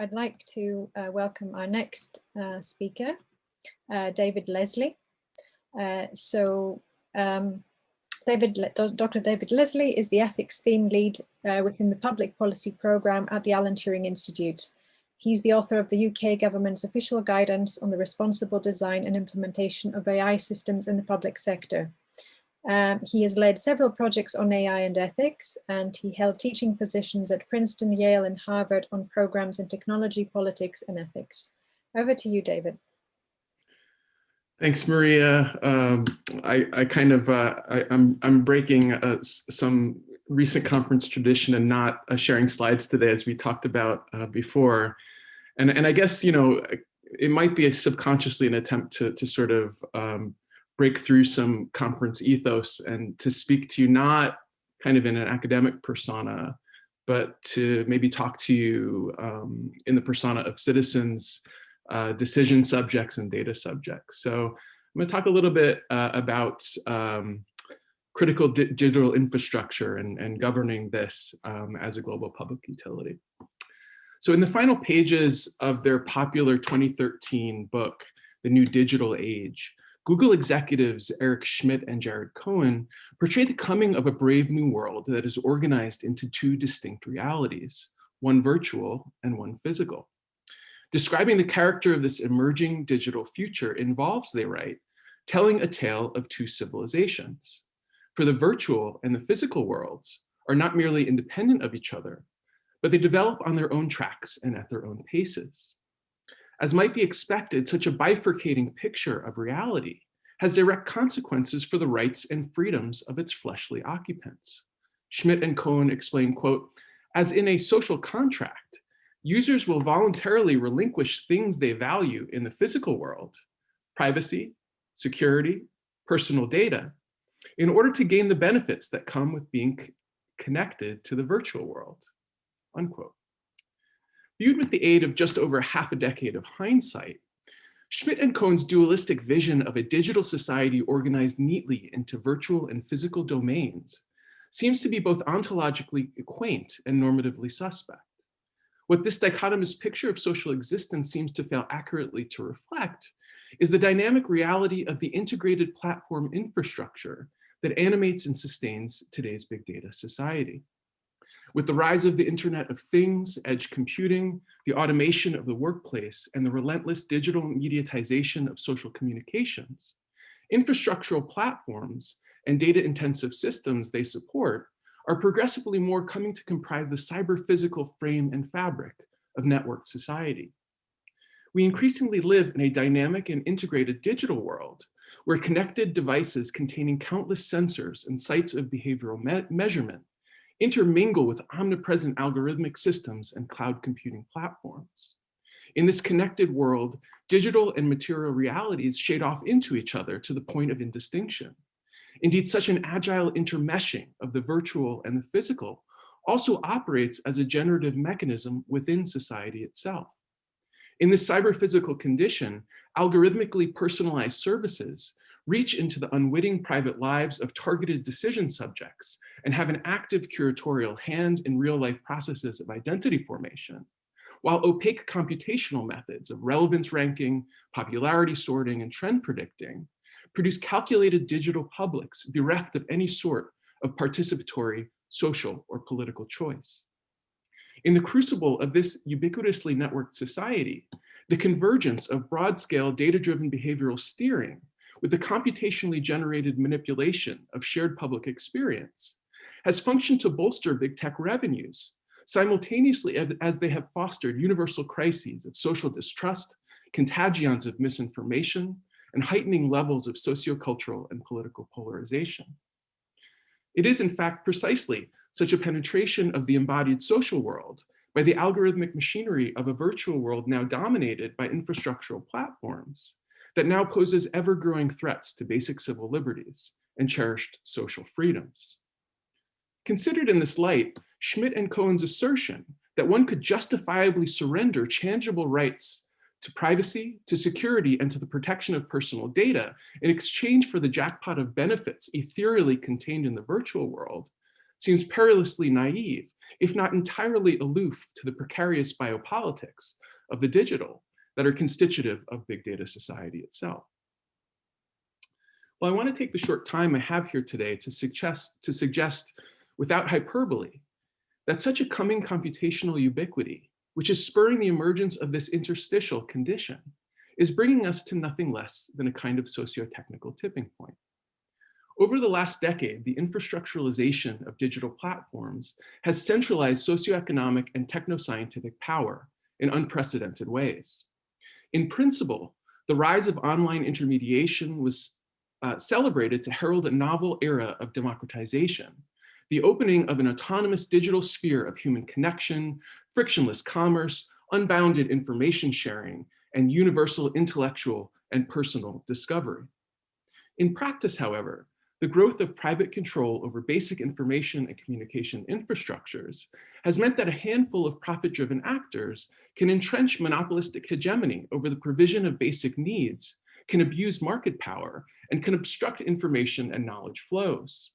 I'd like to welcome our next speaker, David Leslie. Dr. David Leslie is the ethics theme lead within the public policy programme at the Alan Turing Institute. He's the author of the UK government's official guidance on the responsible design and implementation of AI systems in the public sector. He has led several projects on AI and ethics, and he held teaching positions at Princeton, Yale, and Harvard on programs in technology, politics, and ethics. Over to you, David. Thanks, Maria. I'm breaking some recent conference tradition and not sharing slides today, as we talked about before. And I guess, you know, it might be subconsciously an attempt to sort of break through some conference ethos and to speak to you not kind of in an academic persona, but to maybe talk to you in the persona of citizens, decision subjects, and data subjects. So I'm going to talk a little bit about critical digital infrastructure and governing this as a global public utility. So in the final pages of their popular 2013 book, The New Digital Age, Google executives Eric Schmidt and Jared Cohen portray the coming of a brave new world that is organized into two distinct realities, one virtual and one physical. Describing the character of this emerging digital future involves, they write, telling a tale of two civilizations. For the virtual and the physical worlds are not merely independent of each other, but they develop on their own tracks and at their own paces. As might be expected, such a bifurcating picture of reality has direct consequences for the rights and freedoms of its fleshly occupants. Schmidt and Cohen explain, quote, as in a social contract, users will voluntarily relinquish things they value in the physical world, privacy, security, personal data, in order to gain the benefits that come with being connected to the virtual world, unquote. Viewed with the aid of just over half a decade of hindsight, Schmidt and Cohen's dualistic vision of a digital society organized neatly into virtual and physical domains seems to be both ontologically quaint and normatively suspect. What this dichotomous picture of social existence seems to fail accurately to reflect is the dynamic reality of the integrated platform infrastructure that animates and sustains today's big data society. With the rise of the Internet of Things, edge computing, the automation of the workplace, and the relentless digital mediatization of social communications, infrastructural platforms and data-intensive systems they support are progressively more coming to comprise the cyber-physical frame and fabric of networked society. We increasingly live in a dynamic and integrated digital world where connected devices containing countless sensors and sites of behavioral measurement intermingle with omnipresent algorithmic systems and cloud computing platforms. In this connected world, digital and material realities shade off into each other to the point of indistinction. Indeed, such an agile intermeshing of the virtual and the physical also operates as a generative mechanism within society itself. In this cyber-physical condition, algorithmically personalized services reach into the unwitting private lives of targeted decision subjects and have an active curatorial hand in real-life processes of identity formation, while opaque computational methods of relevance ranking, popularity sorting, and trend predicting produce calculated digital publics bereft of any sort of participatory, social, or political choice. In the crucible of this ubiquitously networked society, the convergence of broad-scale data-driven behavioral steering with the computationally generated manipulation of shared public experience has functioned to bolster big tech revenues, simultaneously as they have fostered universal crises of social distrust, contagions of misinformation, and heightening levels of sociocultural and political polarization. It is, in fact, precisely such a penetration of the embodied social world by the algorithmic machinery of a virtual world now dominated by infrastructural platforms that now poses ever-growing threats to basic civil liberties and cherished social freedoms. Considered in this light, Schmidt and Cohen's assertion that one could justifiably surrender tangible rights to privacy, to security, and to the protection of personal data in exchange for the jackpot of benefits ethereally contained in the virtual world seems perilously naive, if not entirely aloof to the precarious biopolitics of the digital that are constitutive of big data society itself. Well, I want to take the short time I have here today to suggest without hyperbole that such a coming computational ubiquity, which is spurring the emergence of this interstitial condition, is bringing us to nothing less than a kind of socio-technical tipping point. Over the last decade, the infrastructuralization of digital platforms has centralized socioeconomic and technoscientific power in unprecedented ways. In principle, the rise of online intermediation was celebrated to herald a novel era of democratization, the opening of an autonomous digital sphere of human connection, frictionless commerce, unbounded information sharing, and universal intellectual and personal discovery. In practice, however, the growth of private control over basic information and communication infrastructures has meant that a handful of profit-driven actors can entrench monopolistic hegemony over the provision of basic needs, can abuse market power, and can obstruct information and knowledge flows.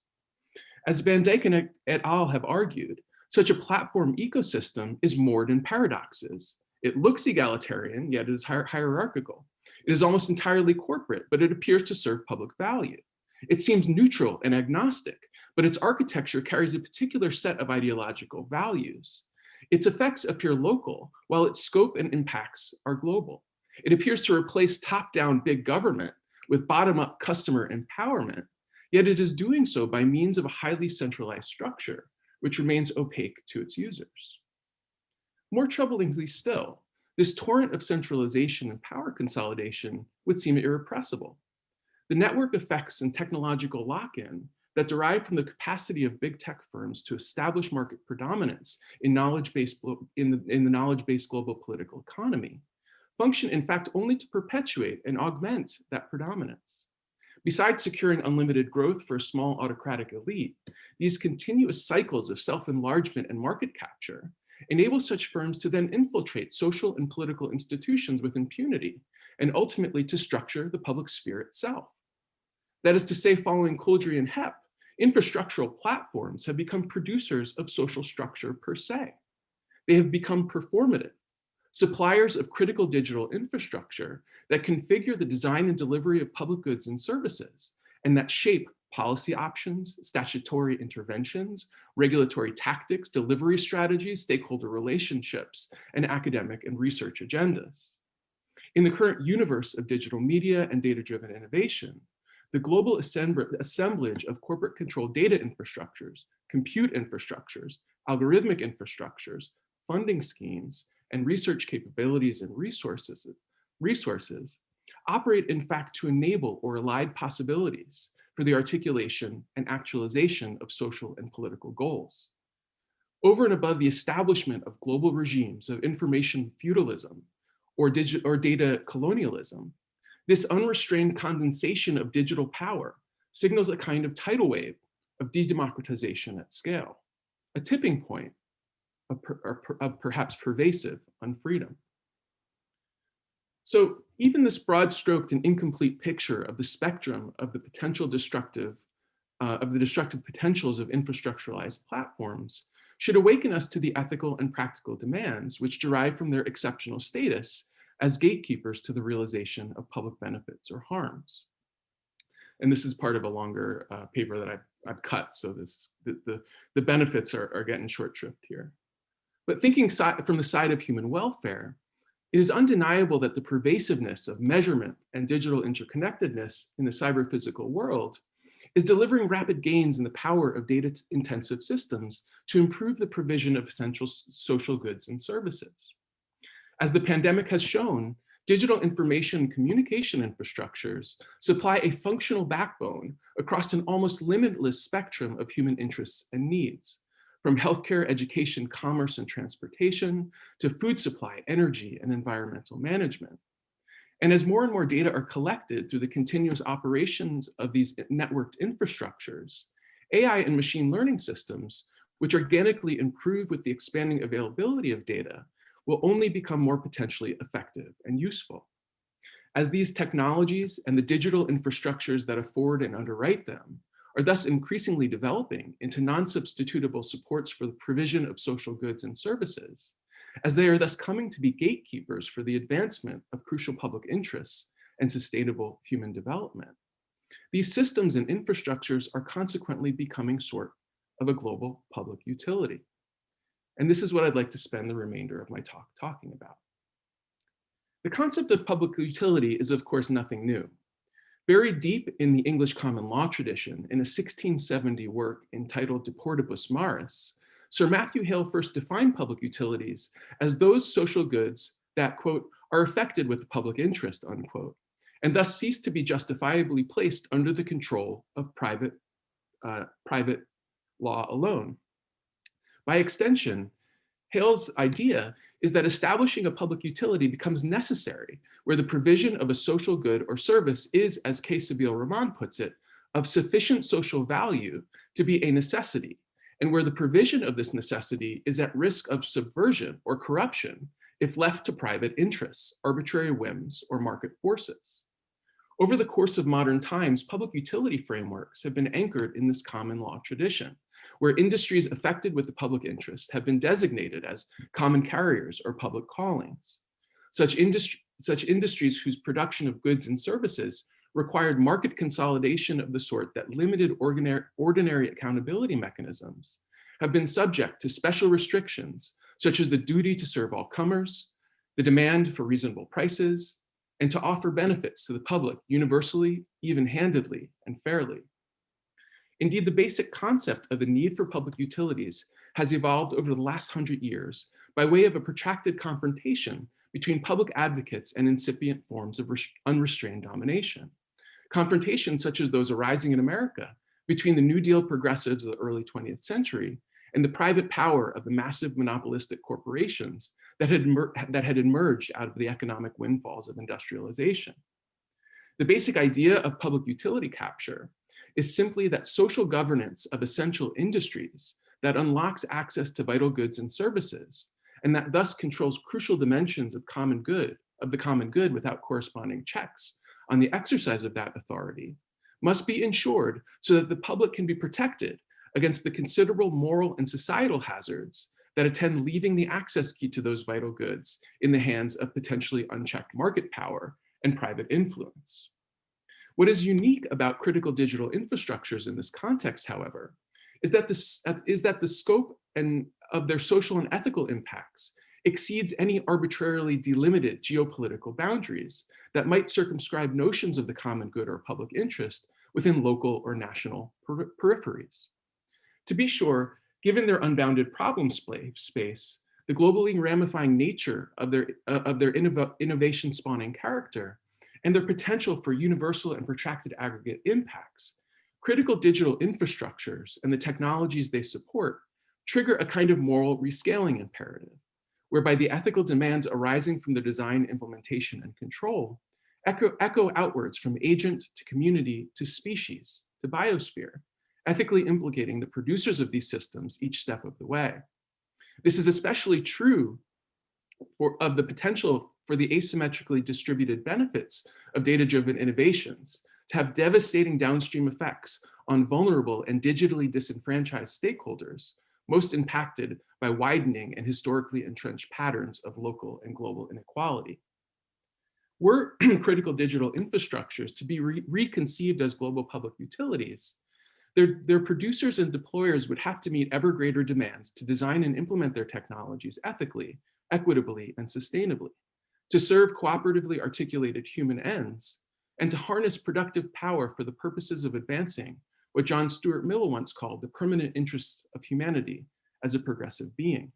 As Van Dijk et al. Have argued, such a platform ecosystem is moored in paradoxes. It looks egalitarian, yet it is hierarchical. It is almost entirely corporate, but it appears to serve public value. It seems neutral and agnostic, but its architecture carries a particular set of ideological values. Its effects appear local, while its scope and impacts are global. It appears to replace top-down big government with bottom-up customer empowerment, yet it is doing so by means of a highly centralized structure, which remains opaque to its users. More troublingly still, this torrent of centralization and power consolidation would seem irrepressible. The network effects and technological lock-in that derive from the capacity of big tech firms to establish market predominance in the knowledge-based global political economy function, in fact, only to perpetuate and augment that predominance. Besides securing unlimited growth for a small autocratic elite, these continuous cycles of self-enlargement and market capture enable such firms to then infiltrate social and political institutions with impunity, and ultimately to structure the public sphere itself. That is to say, following Couldry and Hepp, infrastructural platforms have become producers of social structure per se. They have become performative, suppliers of critical digital infrastructure that configure the design and delivery of public goods and services, and that shape policy options, statutory interventions, regulatory tactics, delivery strategies, stakeholder relationships, and academic and research agendas. In the current universe of digital media and data-driven innovation, the global assemblage of corporate-controlled data infrastructures, compute infrastructures, algorithmic infrastructures, funding schemes, and research capabilities and resources operate, in fact, to enable or elide possibilities for the articulation and actualization of social and political goals. Over and above the establishment of global regimes of information feudalism or data colonialism, this unrestrained condensation of digital power signals a kind of tidal wave of de-democratization at scale, a tipping point of perhaps pervasive unfreedom. So even this broad-stroked and incomplete picture of the spectrum of the destructive potentials of infrastructuralized platforms should awaken us to the ethical and practical demands which derive from their exceptional status as gatekeepers to the realization of public benefits or harms. And this is part of a longer paper that I've cut, so the benefits are getting short shrift here. But thinking from the side of human welfare, it is undeniable that the pervasiveness of measurement and digital interconnectedness in the cyber-physical world is delivering rapid gains in the power of data-intensive systems to improve the provision of essential social goods and services. As the pandemic has shown, digital information and communication infrastructures supply a functional backbone across an almost limitless spectrum of human interests and needs, from healthcare, education, commerce, and transportation, to food supply, energy, and environmental management. And as more and more data are collected through the continuous operations of these networked infrastructures, AI and machine learning systems, which organically improve with the expanding availability of data, will only become more potentially effective and useful. As these technologies and the digital infrastructures that afford and underwrite them are thus increasingly developing into non-substitutable supports for the provision of social goods and services, as they are thus coming to be gatekeepers for the advancement of crucial public interests and sustainable human development. These systems and infrastructures are consequently becoming sort of a global public utility. And this is what I'd like to spend the remainder of my talk talking about. The concept of public utility is, of course, nothing new. Buried deep in the English common law tradition, in a 1670 work entitled De Portibus Maris, Sir Matthew Hale first defined public utilities as those social goods that, quote, are affected with the public interest, unquote, and thus cease to be justifiably placed under the control of private law alone. By extension, Hale's idea is that establishing a public utility becomes necessary where the provision of a social good or service is, as Kay Sabeel Rahman puts it, of sufficient social value to be a necessity, and where the provision of this necessity is at risk of subversion or corruption if left to private interests, arbitrary whims, or market forces. Over the course of modern times, public utility frameworks have been anchored in this common law tradition, where industries affected with the public interest have been designated as common carriers or public callings. Such industries whose production of goods and services required market consolidation of the sort that limited ordinary accountability mechanisms have been subject to special restrictions, such as the duty to serve all comers, the demand for reasonable prices, and to offer benefits to the public universally, even-handedly, and fairly. Indeed, the basic concept of the need for public utilities has evolved over the last 100 years by way of a protracted confrontation between public advocates and incipient forms of unrestrained domination. Confrontations such as those arising in America between the New Deal progressives of the early 20th century and the private power of the massive monopolistic corporations that had emerged out of the economic windfalls of industrialization. The basic idea of public utility capture is simply that social governance of essential industries that unlocks access to vital goods and services, and that thus controls crucial dimensions of the common good without corresponding checks on the exercise of that authority, must be ensured so that the public can be protected against the considerable moral and societal hazards that attend leaving the access key to those vital goods in the hands of potentially unchecked market power and private influence. What is unique about critical digital infrastructures in this context, however, is that the scope of their social and ethical impacts exceeds any arbitrarily delimited geopolitical boundaries that might circumscribe notions of the common good or public interest within local or national peripheries. To be sure, given their unbounded problem space, the globally ramifying nature of their innovation spawning character, and their potential for universal and protracted aggregate impacts, critical digital infrastructures and the technologies they support trigger a kind of moral rescaling imperative, whereby the ethical demands arising from the design, implementation, and control echo outwards from agent to community to species to biosphere, ethically implicating the producers of these systems each step of the way. This is especially true of the potential for the asymmetrically distributed benefits of data-driven innovations to have devastating downstream effects on vulnerable and digitally disenfranchised stakeholders, most impacted by widening and historically entrenched patterns of local and global inequality. Were critical digital infrastructures to be reconceived as global public utilities, their producers and deployers would have to meet ever greater demands to design and implement their technologies ethically, equitably, and sustainably, to serve cooperatively articulated human ends, and to harness productive power for the purposes of advancing what John Stuart Mill once called the permanent interests of humanity as a progressive being.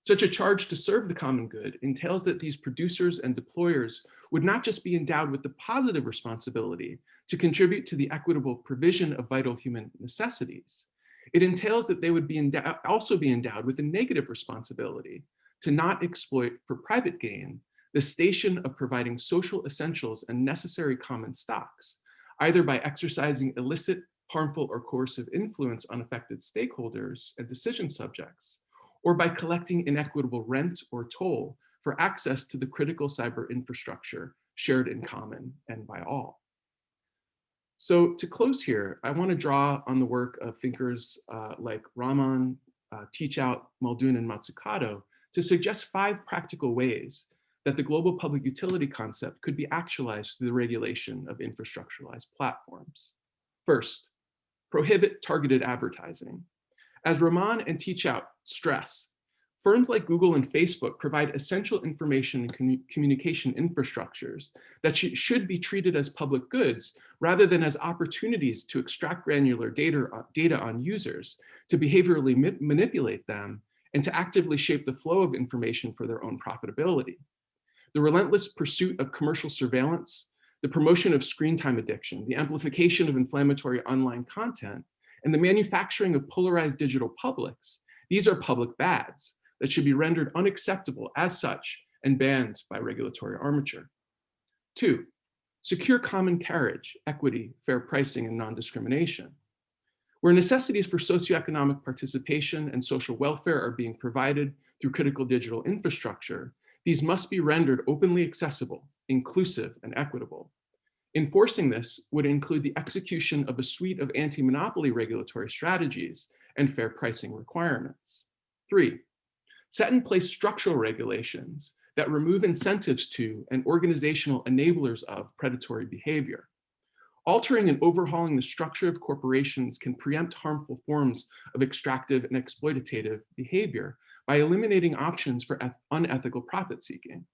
Such a charge to serve the common good entails that these producers and deployers would not just be endowed with the positive responsibility to contribute to the equitable provision of vital human necessities. It entails that they would also be endowed with a negative responsibility to not exploit for private gain the station of providing social essentials and necessary common stocks, either by exercising illicit, harmful, or coercive influence on affected stakeholders and decision subjects, or by collecting inequitable rent or toll for access to the critical cyber infrastructure shared in common and by all. So to close here, I want to draw on the work of thinkers like Raman, Teachout, Muldoon, and Matsukato to suggest 5 practical ways that the global public utility concept could be actualized through the regulation of infrastructuralized platforms. First, prohibit targeted advertising. As Raman and Teachout stress, firms like Google and Facebook provide essential information and communication infrastructures that should be treated as public goods rather than as opportunities to extract granular data on users, to behaviorally manipulate them, and to actively shape the flow of information for their own profitability. The relentless pursuit of commercial surveillance, the promotion of screen time addiction, the amplification of inflammatory online content, and the manufacturing of polarized digital publics, these are public bads that should be rendered unacceptable as such and banned by regulatory armature. 2, secure common carriage, equity, fair pricing, and non-discrimination. Where necessities for socioeconomic participation and social welfare are being provided through critical digital infrastructure, these must be rendered openly accessible, inclusive, and equitable. Enforcing this would include the execution of a suite of anti-monopoly regulatory strategies and fair pricing requirements. 3, set in place structural regulations that remove incentives to and organizational enablers of predatory behavior. Altering and overhauling the structure of corporations can preempt harmful forms of extractive and exploitative behavior by eliminating options for unethical profit seeking.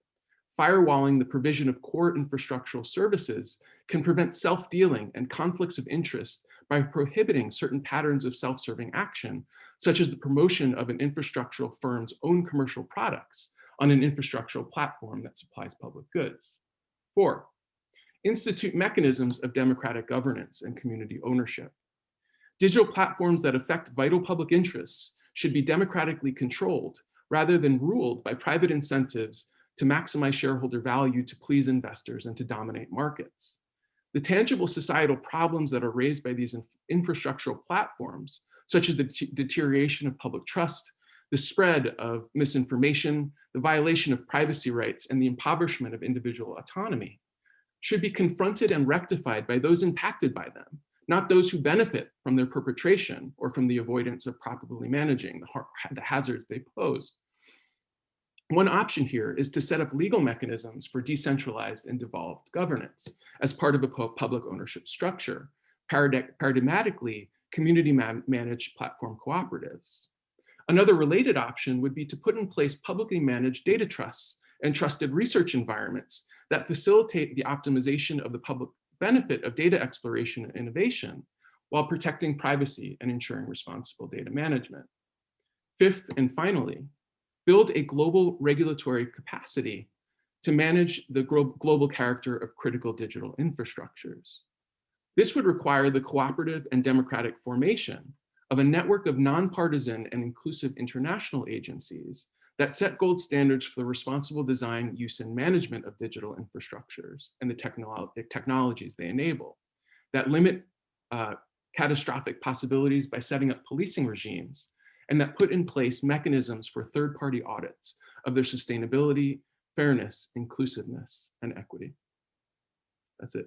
Firewalling the provision of core infrastructural services can prevent self-dealing and conflicts of interest by prohibiting certain patterns of self-serving action, such as the promotion of an infrastructural firm's own commercial products on an infrastructural platform that supplies public goods. 4, institute mechanisms of democratic governance and community ownership. Digital platforms that affect vital public interests should be democratically controlled rather than ruled by private incentives to maximize shareholder value, to please investors, and to dominate markets. The tangible societal problems that are raised by these infrastructural platforms, such as the deterioration of public trust, the spread of misinformation, the violation of privacy rights, and the impoverishment of individual autonomy, should be confronted and rectified by those impacted by them, not those who benefit from their perpetration or from the avoidance of properly managing the hazards they pose. One option here is to set up legal mechanisms for decentralized and devolved governance as part of a public ownership structure, paradigmatically community-managed platform cooperatives. Another related option would be to put in place publicly managed data trusts and trusted research environments that facilitate the optimization of the public benefit of data exploration and innovation while protecting privacy and ensuring responsible data management. 5th, and finally, build a global regulatory capacity to manage the global character of critical digital infrastructures. This would require the cooperative and democratic formation of a network of nonpartisan and inclusive international agencies that set gold standards for the responsible design, use, and management of digital infrastructures and the technologies they enable, that limit catastrophic possibilities by setting up policing regimes, and that put in place mechanisms for third-party audits of their sustainability, fairness, inclusiveness, and equity. That's it.